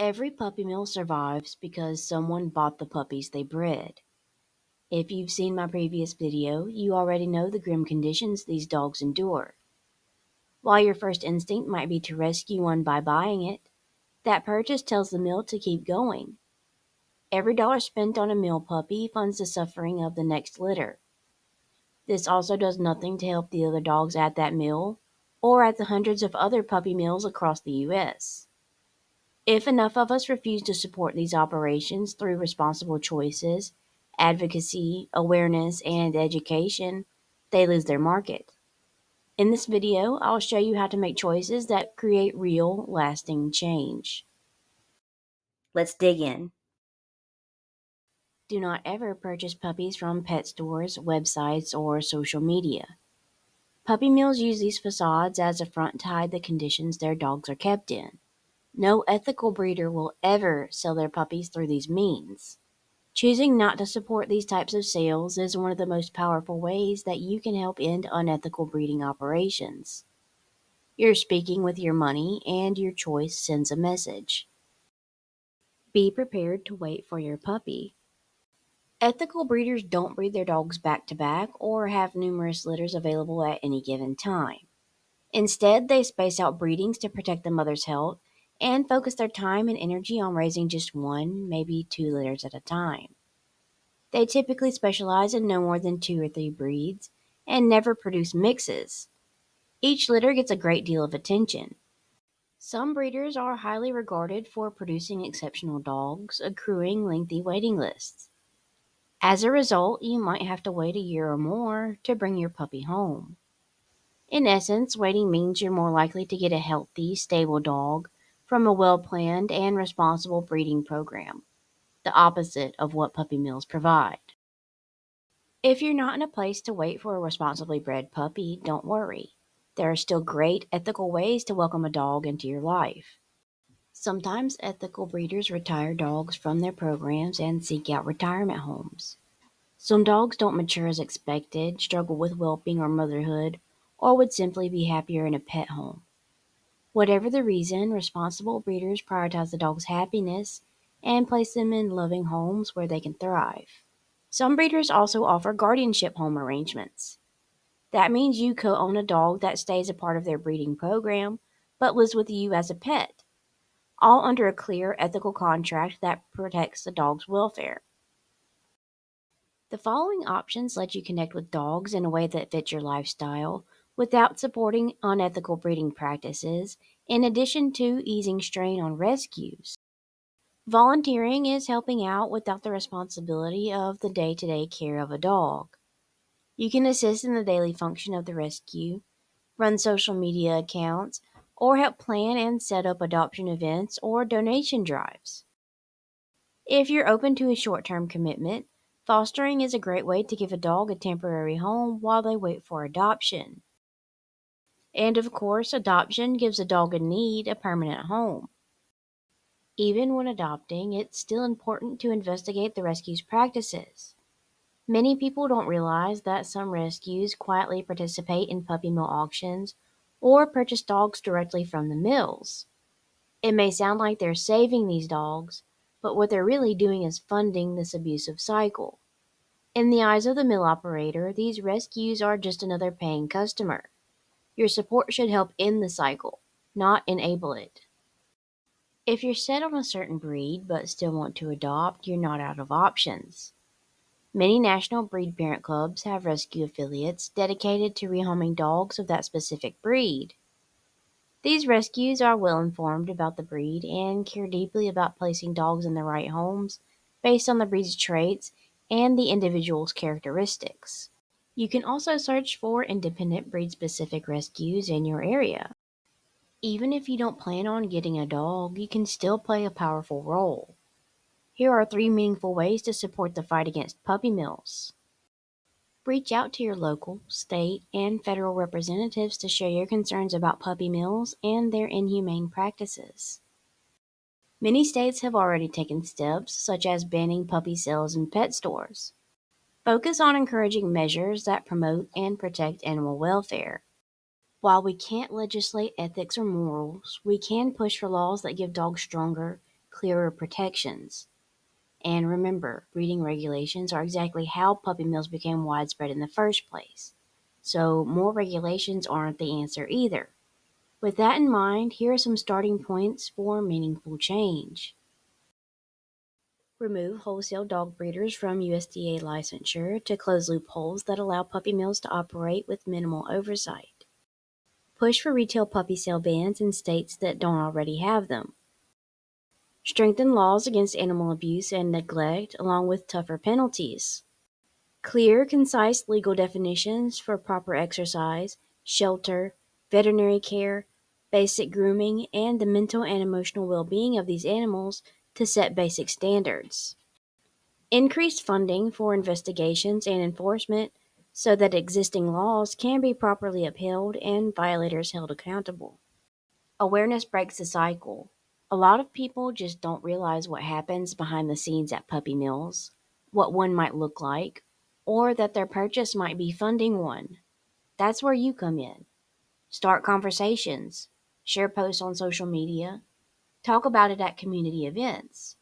Every puppy mill survives because someone bought the puppies they bred. If you've seen my previous video, you already know the grim conditions these dogs endure. While your first instinct might be to rescue one by buying it, that purchase tells the mill to keep going. Every dollar spent on a mill puppy funds the suffering of the next litter. This also does nothing to help the other dogs at that mill or at the hundreds of other puppy mills across the U.S. If enough of us refuse to support these operations through responsible choices, advocacy, awareness, and education, they lose their market. In this video, I'll show you how to make choices that create real, lasting change. Let's dig in. Do not ever purchase puppies from pet stores, websites, or social media. Puppy mills use these facades as a front to hide the conditions their dogs are kept in. No ethical breeder will ever sell their puppies through these means. Choosing not to support these types of sales is one of the most powerful ways that you can help end unethical breeding operations. You're speaking with your money, and your choice sends a message. Be prepared to wait for your puppy. Ethical breeders don't breed their dogs back to back or have numerous litters available at any given time. Instead, they space out breedings to protect the mother's health and focus their time and energy on raising just one, maybe two litters at a time. They typically specialize in no more than 2 or 3 breeds and never produce mixes. Each litter gets a great deal of attention. Some breeders are highly regarded for producing exceptional dogs, accruing lengthy waiting lists. As a result, you might have to wait a year or more to bring your puppy home. In essence, waiting means you're more likely to get a healthy, stable dog from a well-planned and responsible breeding program, the opposite of what puppy mills provide. If you're not in a place to wait for a responsibly bred puppy, don't worry. There are still great ethical ways to welcome a dog into your life. Sometimes ethical breeders retire dogs from their programs and seek out retirement homes. Some dogs don't mature as expected, struggle with whelping or motherhood, or would simply be happier in a pet home. Whatever the reason, responsible breeders prioritize the dog's happiness and place them in loving homes where they can thrive. Some breeders also offer guardianship home arrangements. That means you co-own a dog that stays a part of their breeding program, but lives with you as a pet, all under a clear, ethical contract that protects the dog's welfare. The following options let you connect with dogs in a way that fits your lifestyle without supporting unethical breeding practices, in addition to easing strain on rescues. Volunteering is helping out without the responsibility of the day-to-day care of a dog. You can assist in the daily function of the rescue, run social media accounts, or help plan and set up adoption events or donation drives. If you're open to a short-term commitment, fostering is a great way to give a dog a temporary home while they wait for adoption. And of course, adoption gives a dog in need a permanent home. Even when adopting, it's still important to investigate the rescue's practices. Many people don't realize that some rescues quietly participate in puppy mill auctions or purchase dogs directly from the mills. It may sound like they're saving these dogs, but what they're really doing is funding this abusive cycle. In the eyes of the mill operator, these rescues are just another paying customer. Your support should help end the cycle, not enable it. If you're set on a certain breed but still want to adopt, you're not out of options. Many national breed parent clubs have rescue affiliates dedicated to rehoming dogs of that specific breed. These rescues are well informed about the breed and care deeply about placing dogs in the right homes based on the breed's traits and the individual's characteristics. You can also search for independent breed specific rescues in your area. Even if you don't plan on getting a dog, you can still play a powerful role. Here are 3 meaningful ways to support the fight against puppy mills. Reach out to your local, state, and federal representatives to share your concerns about puppy mills and their inhumane practices. Many states have already taken steps, such as banning puppy sales in pet stores. Focus on encouraging measures that promote and protect animal welfare. While we can't legislate ethics or morals, we can push for laws that give dogs stronger, clearer protections. And remember, breeding regulations are exactly how puppy mills became widespread in the first place. So, more regulations aren't the answer either. With that in mind, here are some starting points for meaningful change. Remove wholesale dog breeders from USDA licensure to close loopholes that allow puppy mills to operate with minimal oversight. Push for retail puppy sale bans in states that don't already have them. Strengthen laws against animal abuse and neglect, along with tougher penalties. Clear, concise legal definitions for proper exercise, shelter, veterinary care, basic grooming, and the mental and emotional well being of these animals to set basic standards. Increased funding for investigations and enforcement so that existing laws can be properly upheld and violators held accountable. Awareness breaks the cycle. A lot of people just don't realize what happens behind the scenes at puppy mills, what one might look like, or that their purchase might be funding one. That's where you come in. Start conversations, share posts on social media, talk about it at community events.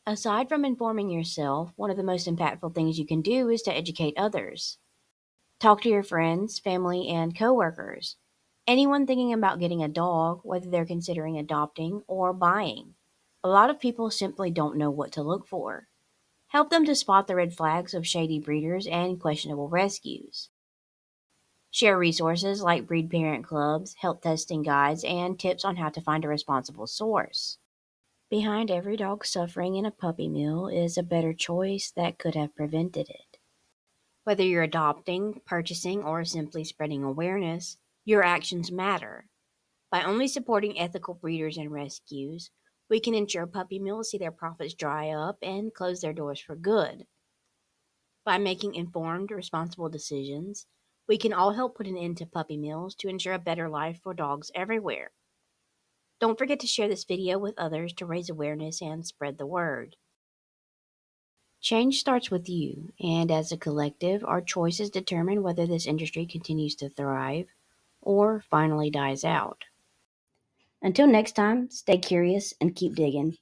Aside from informing yourself, one of the most impactful things you can do is to educate others. Talk to your friends, family, and coworkers. Anyone thinking about getting a dog, whether they're considering adopting or buying. A lot of people simply don't know what to look for. Help them to spot the red flags of shady breeders and questionable rescues. Share resources like breed parent clubs, health testing guides, and tips on how to find a responsible source. Behind every dog suffering in a puppy mill is a better choice that could have prevented it. Whether you're adopting, purchasing, or simply spreading awareness, your actions matter. By only supporting ethical breeders and rescues, we can ensure puppy mills see their profits dry up and close their doors for good. By making informed, responsible decisions, we can all help put an end to puppy mills to ensure a better life for dogs everywhere. Don't forget to share this video with others to raise awareness and spread the word. Change starts with you, and as a collective, our choices determine whether this industry continues to thrive or finally dies out. Until next time, stay curious and keep digging.